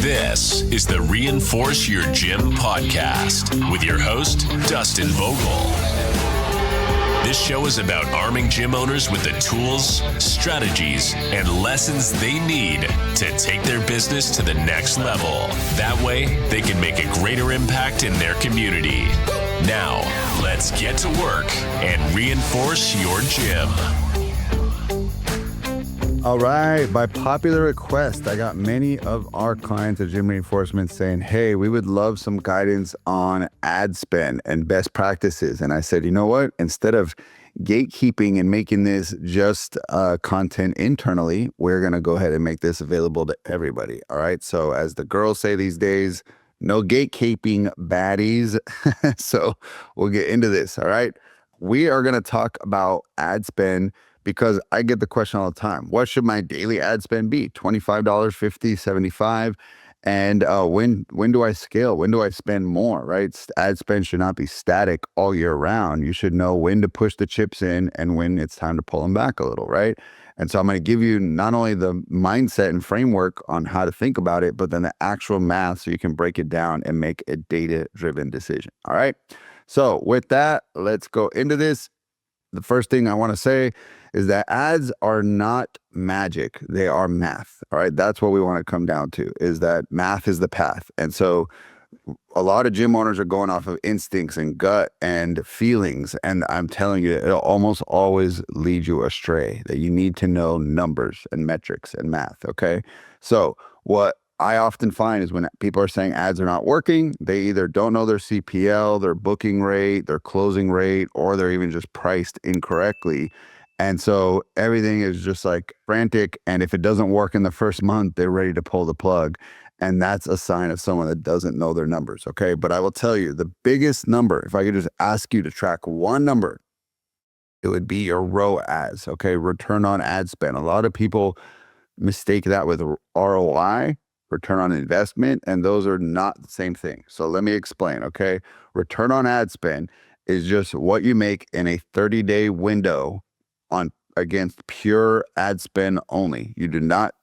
This is the Reinforce Your Gym podcast with your host, Dustin Vogel. This show is about arming gym owners with the tools, strategies, and lessons they need to take their business to the next level. That way, they can make a greater impact in their community. Now, let's get to work and reinforce your gym. All right, by popular request, I got many of our clients at Gym Reinforcement saying, hey, we would love some guidance on ad spend and best practices. And I said, you know what? Instead of gatekeeping and making this just content internally, we're going to go ahead and make this available to everybody. All right. So as the girls say these days, no gatekeeping, baddies. So we'll get into this. All right. We are going to talk about ad spend because I get the question all the time. What should my daily ad spend be? $25, $50, $75? And when do I scale? When do I spend more, right? Ad spend should not be static all year round. You should know when to push the chips in and when it's time to pull them back a little, right? And so I'm going to give you not only the mindset and framework on how to think about it, but then the actual math so you can break it down and make a data-driven decision, all right? So with that, let's go into this. The first thing I want to say is that ads are not magic. They are math. All right. That's what we want to come down to, is that math is the path. And so a lot of gym owners are going off of instincts and gut and feelings. And I'm telling you, it'll almost always lead you astray, that you need to know numbers and metrics and math. Okay. So what I often find is when people are saying ads are not working, they either don't know their CPL, their booking rate, their closing rate, or they're even just priced incorrectly. And so everything is just like frantic. And if it doesn't work in the first month, they're ready to pull the plug. And that's a sign of someone that doesn't know their numbers. Okay. But I will tell you the biggest number, if I could just ask you to track one number, it would be your ROAS. Okay. Return on ad spend. A lot of people mistake that with ROI, return on investment, and those are not the same thing. So let me explain, okay? Return on ad spend is just what you make in a 30-day window against pure ad spend only. You do not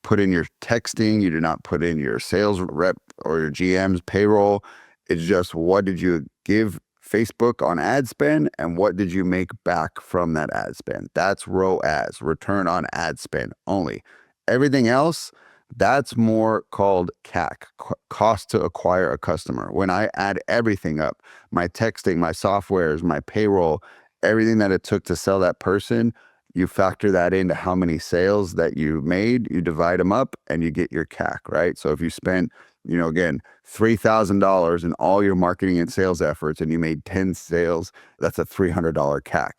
put in your texting, you do not put in your sales rep or your GM's payroll. It's just what did you give Facebook on ad spend and what did you make back from that ad spend? That's ROAS, return on ad spend only. Everything else, that's more called CAC, cost to acquire a customer. When I add everything up, my texting, my softwares, my payroll, everything that it took to sell that person, you factor that into how many sales that you made, you divide them up and you get your CAC, right? So if you spent, again, $3,000 in all your marketing and sales efforts and you made 10 sales, that's a $300 CAC.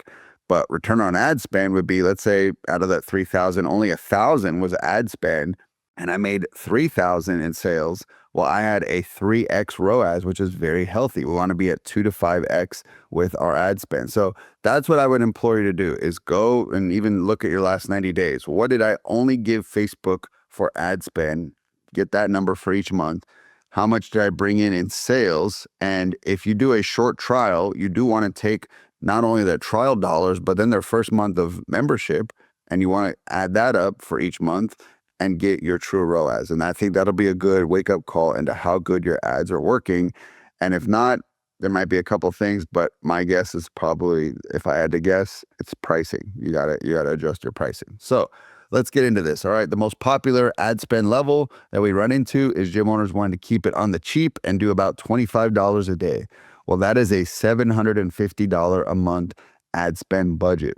But return on ad spend would be, let's say out of that 3,000, only 1,000 was ad spend, and I made 3,000 in sales. Well, I had a 3x ROAS, which is very healthy. We want to be at 2 to 5x with our ad spend. So that's what I would implore you to do, is go and even look at your last 90 days. What did I only give Facebook for ad spend? Get that number for each month. How much did I bring in sales? And if you do a short trial, you do want to take not only their trial dollars, but then their first month of membership, and you want to add that up for each month and get your true ROAS. And I think that'll be a good wake-up call into how good your ads are working. And if not, there might be a couple of things, but my guess is probably, if I had to guess, it's pricing. You gotta adjust your pricing. So let's get into this. All right. The most popular ad spend level that we run into is gym owners wanting to keep it on the cheap and do about $25 a day. Well, that is a $750 a month ad spend budget.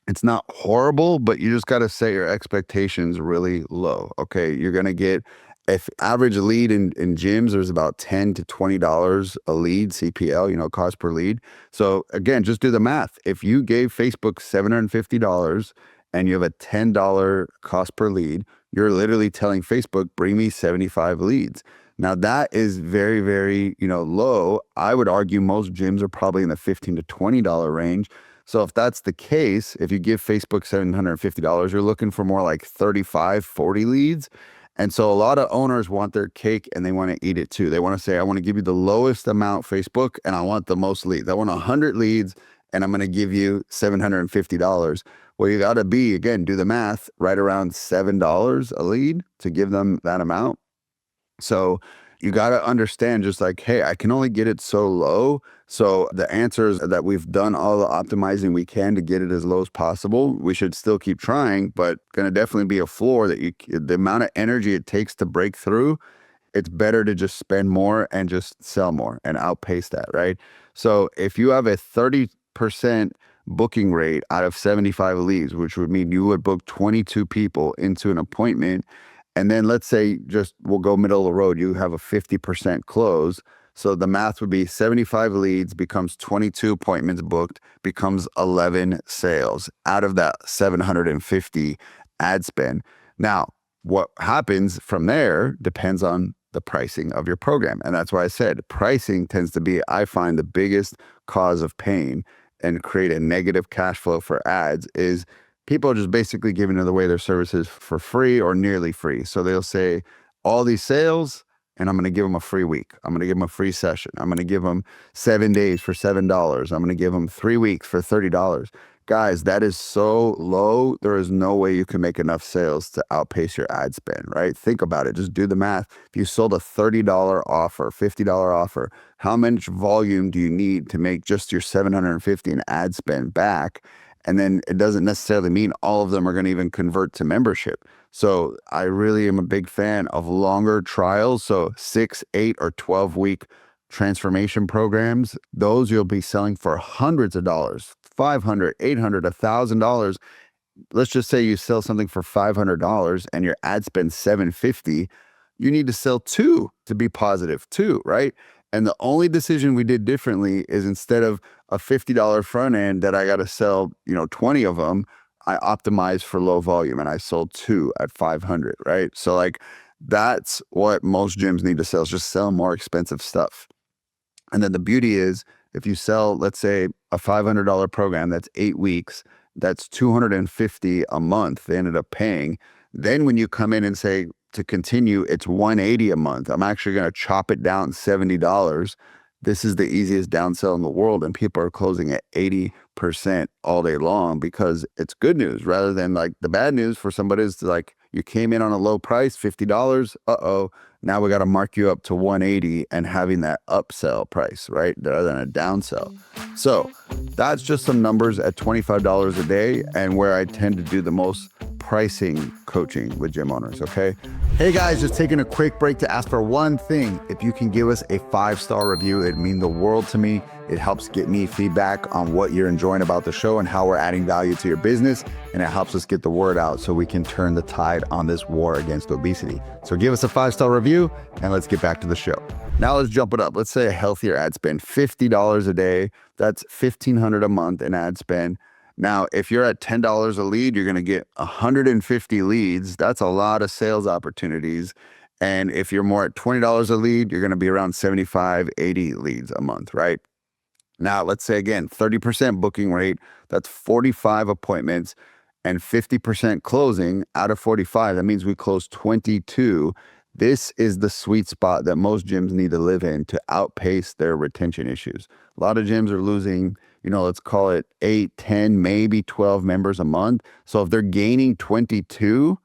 It's not horrible, but you just got to set your expectations really low. Okay. You're going to get, if average lead in gyms, there's about $10 to $20 a lead, CPL, cost per lead. So again, just do the math. If you gave Facebook $750 and you have a $10 cost per lead, you're literally telling Facebook, bring me 75 leads. Now that is very, very, low. I would argue most gyms are probably in the $15 to $20 range. So if that's the case, if you give Facebook $750, you're looking for more like 35, 40 leads. And so a lot of owners want their cake and they want to eat it too. They want to say, I want to give you the lowest amount Facebook and I want the most leads. I want 100 leads and I'm going to give you $750. Well, you got to be, again, do the math, right around $7 a lead to give them that amount. So you got to understand just like, hey, I can only get it so low. So the answer is that we've done all the optimizing we can to get it as low as possible. We should still keep trying, but going to definitely be a floor that the amount of energy it takes to break through, it's better to just spend more and just sell more and outpace that, right? So if you have a 30% booking rate out of 75 leads, which would mean you would book 22 people into an appointment, and then let's say just we'll go middle of the road, you have a 50% close. So the math would be 75 leads becomes 22 appointments booked, becomes 11 sales out of that 750 ad spend. Now, what happens from there depends on the pricing of your program. And that's why I said pricing tends to be, I find, the biggest cause of pain and create a negative cash flow for ads is people are just basically giving away their services for free or nearly free. So they'll say all these sales and I'm going to give them a free week. I'm going to give them a free session. I'm going to give them 7 days for $7. I'm going to give them 3 weeks for $30. Guys, that is so low. There is no way you can make enough sales to outpace your ad spend, right? Think about it. Just do the math. If you sold a $30 offer, $50 offer, how much volume do you need to make just your $750 in ad spend back? And then it doesn't necessarily mean all of them are going to even convert to membership. So I really am a big fan of longer trials. So 6, 8, or 12-week transformation programs. Those you'll be selling for hundreds of dollars, $500, $800, $1,000. Let's just say you sell something for $500 and your ad spend $750. You need to sell 2 to be positive, 2, right? And the only decision we did differently is instead of a $50 front end that I got to sell, 20 of them, I optimized for low volume and I sold 2 at 500, right? So like that's what most gyms need to sell, is just sell more expensive stuff. And then the beauty is if you sell, let's say a $500 program, that's 8 weeks, that's $250 a month they ended up paying. Then when you come in and say to continue, it's $180 a month. I'm actually going to chop it down $70. This is the easiest downsell in the world. And people are closing at 80% all day long because it's good news rather than like the bad news for somebody is like, you came in on a low price, $50. Uh-oh. Now we got to mark you up to 180 and having that upsell price, right? Rather than a downsell. So that's just some numbers at $25 a day and where I tend to do the most pricing coaching with gym owners, okay? Hey guys, just taking a quick break to ask for one thing. If you can give us a 5-star review, it'd mean the world to me. It helps get me feedback on what you're enjoying about the show and how we're adding value to your business. And it helps us get the word out so we can turn the tide on this war against obesity. So give us a 5-star review and let's get back to the show. Now let's jump it up. Let's say a healthier ad spend, $50 a day. That's $1,500 a month in ad spend. Now, if you're at $10 a lead, you're going to get 150 leads. That's a lot of sales opportunities. And if you're more at $20 a lead, you're going to be around 75, 80 leads a month, right? Now, let's say again, 30% booking rate, that's 45 appointments and 50% closing out of 45. That means we close 22. This is the sweet spot that most gyms need to live in to outpace their retention issues. A lot of gyms are losing, let's call it 8, 10, maybe 12 members a month. So if they're gaining 22,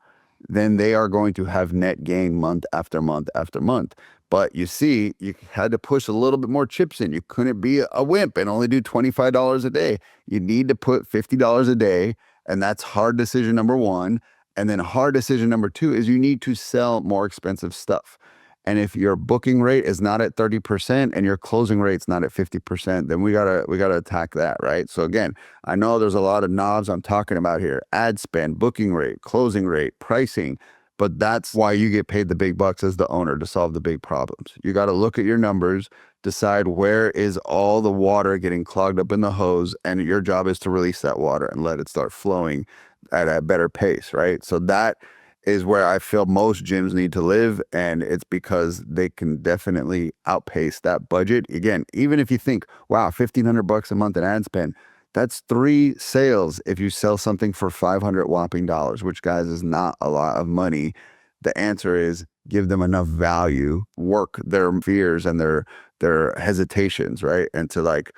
then they are going to have net gain month after month after month. But you see, you had to push a little bit more chips in. You couldn't be a wimp and only do $25 a day. You need to put $50 a day, and that's hard decision number 1. And then hard decision number 2 is you need to sell more expensive stuff. And if your booking rate is not at 30% and your closing rate's not at 50%, then we gotta attack that, right? So again, I know there's a lot of knobs I'm talking about here: ad spend, booking rate, closing rate, pricing. But that's why you get paid the big bucks as the owner, to solve the big problems. You got to look at your numbers, decide where is all the water getting clogged up in the hose, and your job is to release that water and let it start flowing at a better pace, right? So that is where I feel most gyms need to live, and it's because they can definitely outpace that budget. Again, even if you think, wow, $1,500 a month in ad spend, that's 3 sales if you sell something for $500 whopping dollars, which, guys, is not a lot of money. The answer is give them enough value, work their fears and their hesitations, right? And to like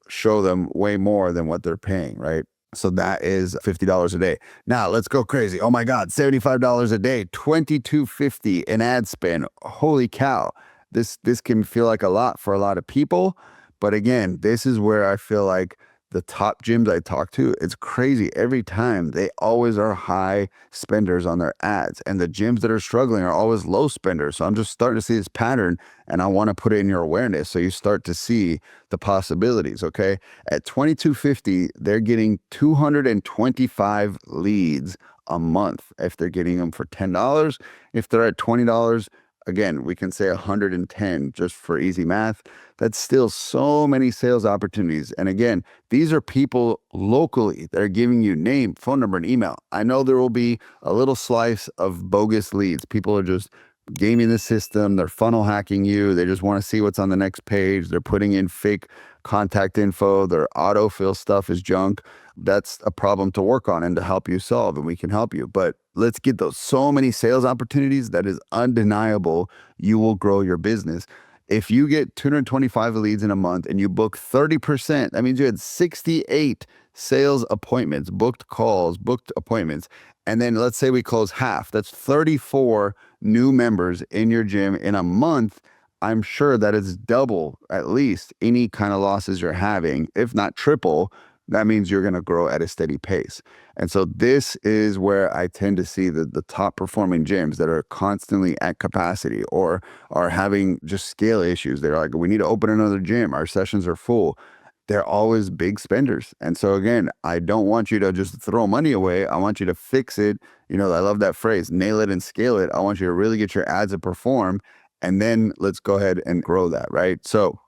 show them way more than what they're paying, right? So that is $50 a day. Now let's go crazy. Oh my God, $75 a day, $22.50 in ad spend. Holy cow. This can feel like a lot for a lot of people. But again, this is where I feel like the top gyms I talk to, it's crazy. Every time they always are high spenders on their ads. And the gyms that are struggling are always low spenders. So I'm just starting to see this pattern and I want to put it in your awareness so you start to see the possibilities. Okay. At $22.50, they're getting 225 leads a month. If they're getting them for $10, if they're at $20, again, we can say 110 just for easy math. That's still so many sales opportunities. And again, these are people locally that are giving you name, phone number, and email. I know there will be a little slice of bogus leads. People are just gaming the system. They're funnel hacking you. They just want to see what's on the next page. They're putting in fake contact info. Their autofill stuff is junk. That's a problem to work on and to help you solve, and we can help you. But let's get those so many sales opportunities that is undeniable. You will grow your business. If you get 225 leads in a month and you book 30%, that means you had 68 sales appointments, booked calls, booked appointments. And then let's say we close half. That's 34 new members in your gym in a month. I'm sure that it's double at least any kind of losses you're having, if not triple. That means you're going to grow at a steady pace. And so this is where I tend to see the top performing gyms that are constantly at capacity or are having just scale issues. They're like, we need to open another gym. Our sessions are full. They're always big spenders. And so again, I don't want you to just throw money away. I want you to fix it. You know, I love that phrase, nail it and scale it. I want you to really get your ads to perform. And then let's go ahead and grow that, right? So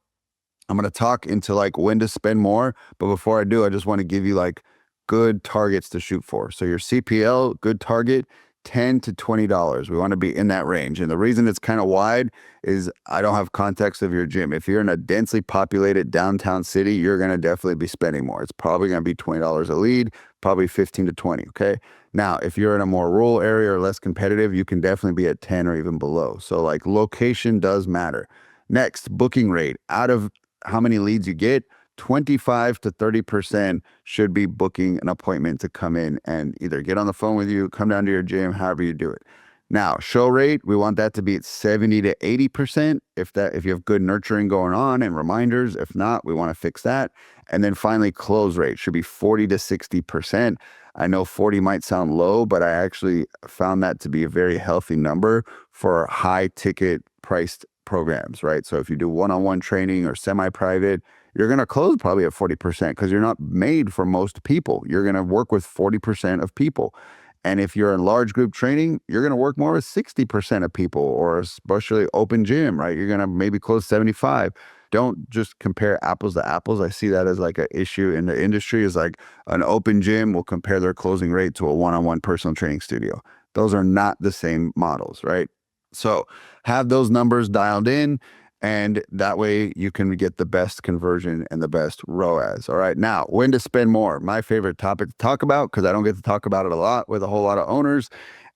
I'm going to talk into like when to spend more. But before I do, I just want to give you like good targets to shoot for. So your CPL, good target, $10 to $20. We want to be in that range. And the reason it's kind of wide is I don't have context of your gym. If you're in a densely populated downtown city, you're going to definitely be spending more. It's probably going to be $20 a lead, probably 15 to 20. Okay. Now, if you're in a more rural area or less competitive, you can definitely be at 10 or even below. So like location does matter. Next, booking rate. Out of how many leads you get, 25 to 30% should be booking an appointment to come in and either get on the phone with you, come down to your gym, however you do it. Now, show rate, we want that to be at 70 to 80% if you have good nurturing going on and reminders. If not, we want to fix that. And then finally, close rate should be 40 to 60%. I know 40 might sound low, but I actually found that to be a very healthy number for high ticket priced programs, right? So if you do one-on-one training or semi-private, you're going to close probably at 40% because you're not made for most people. You're going to work with 40% of people. And if you're in large group training, you're going to work more with 60% of people, or especially open gym, right? You're going to maybe close 75. Don't just compare apples to apples. I see that as like an issue in the industry, is like an open gym will compare their closing rate to a one-on-one personal training studio. Those are not the same models, right? So have those numbers dialed in, and that way you can get the best conversion and the best ROAS. All right. Now, when to spend more, my favorite topic to talk about, because I don't get to talk about it a lot with a whole lot of owners.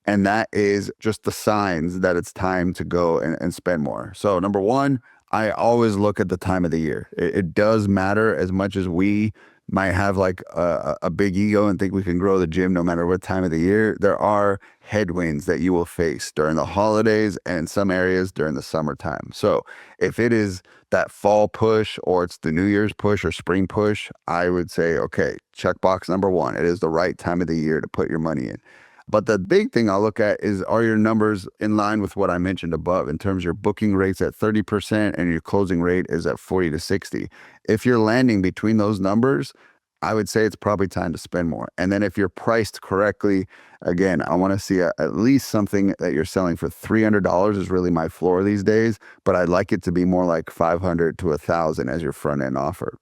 And that is just the signs that it's time to go and spend more. So number one, I always look at the time of the year. It does matter as much as we might have like a big ego and think we can grow the gym no matter what time of the year. There are headwinds that you will face during the holidays and in some areas during the summertime. So if it is that fall push or it's the New Year's push or spring push, I would say, okay, checkbox number one, it is the right time of the year to put your money in. But the big thing I'll look at is, are your numbers in line with what I mentioned above in terms of your booking rates at 30% and your closing rate is at 40 to 60. If you're landing between those numbers, I would say it's probably time to spend more. And then if you're priced correctly, again, I want to see at least something that you're selling for $300 is really my floor these days, but I'd like it to be more like $500 to $1,000 as your front end offer.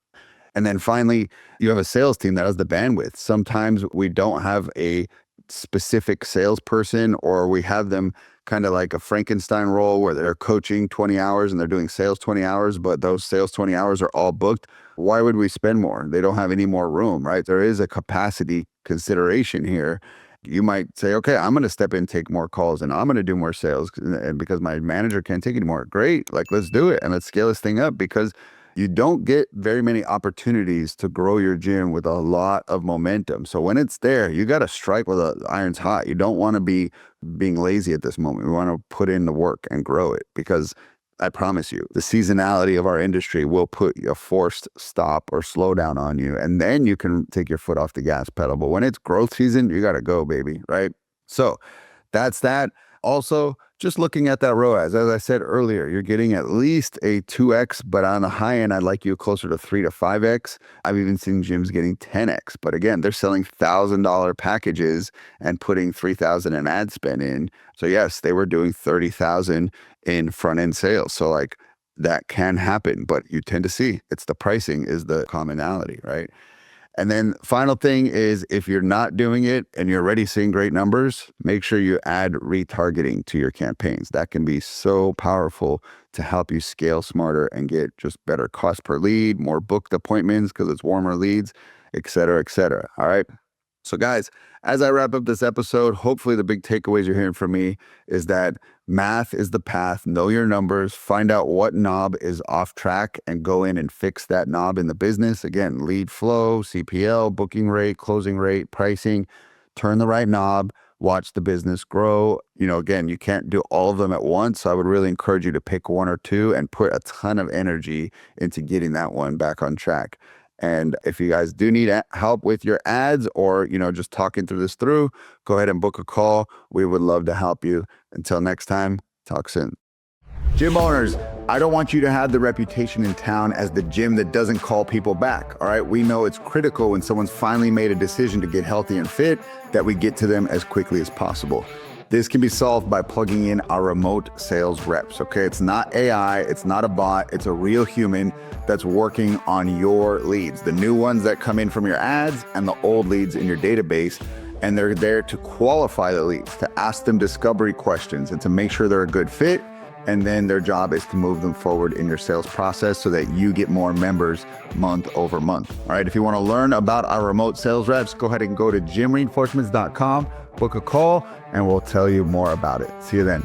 And then finally, you have a sales team that has the bandwidth. Sometimes we don't have a specific salesperson, or we have them kind of like a Frankenstein role where they're coaching 20 hours and they're doing sales 20 hours, but those sales 20 hours are all booked. Why would we spend more? They don't have any more room, right? There is a capacity consideration here. You might say, okay, I'm going to step in, take more calls, and I'm going to do more sales, and because my manager can't take anymore. Great. Like, let's do it. And let's scale this thing up, because You don't get very many opportunities to grow your gym with a lot of momentum. So when it's there, you got to strike while the iron's hot. You don't want to be being lazy at this moment. We want to put in the work and grow it, because I promise you, the seasonality of our industry will put a forced stop or slowdown on you, and then you can take your foot off the gas pedal. But when it's growth season, you got to go, baby, right? So that's that. Also, just looking at that ROAS, as I said earlier, you're getting at least a 2x, but on the high end, I'd like you closer to 3 to 5x. I've even seen gyms getting 10x. But again, they're selling $1,000 packages and putting $3,000 in ad spend in. So yes, they were doing 30,000 in front end sales. So like that can happen, but you tend to see it's the pricing is the commonality, right? And then final thing is, if you're not doing it and you're already seeing great numbers, make sure you add retargeting to your campaigns. That can be so powerful to help you scale smarter and get just better cost per lead, more booked appointments because it's warmer leads, et cetera, et cetera. All right. So guys, as I wrap up this episode, hopefully the big takeaways you're hearing from me is that math is the path. Know your numbers, find out what knob is off track and go in and fix that knob in the business. Again, lead flow, CPL, booking rate, closing rate, pricing, turn the right knob, watch the business grow. Again, you can't do all of them at once. So I would really encourage you to pick one or two and put a ton of energy into getting that one back on track. And if you guys do need help with your ads or, just talking this through, go ahead and book a call. We would love to help you. Until next time, talk soon. Gym owners, I don't want you to have the reputation in town as the gym that doesn't call people back. All right. We know it's critical when someone's finally made a decision to get healthy and fit that we get to them as quickly as possible. This can be solved by plugging in our remote sales reps, okay? It's not AI, it's not a bot, it's a real human that's working on your leads, the new ones that come in from your ads and the old leads in your database. And they're there to qualify the leads, to ask them discovery questions and to make sure they're a good fit. And then their job is to move them forward in your sales process so that you get more members month over month. All right, if you want to learn about our remote sales reps, go ahead and go to gymreinforcements.com, book a call, and we'll tell you more about it. See you then.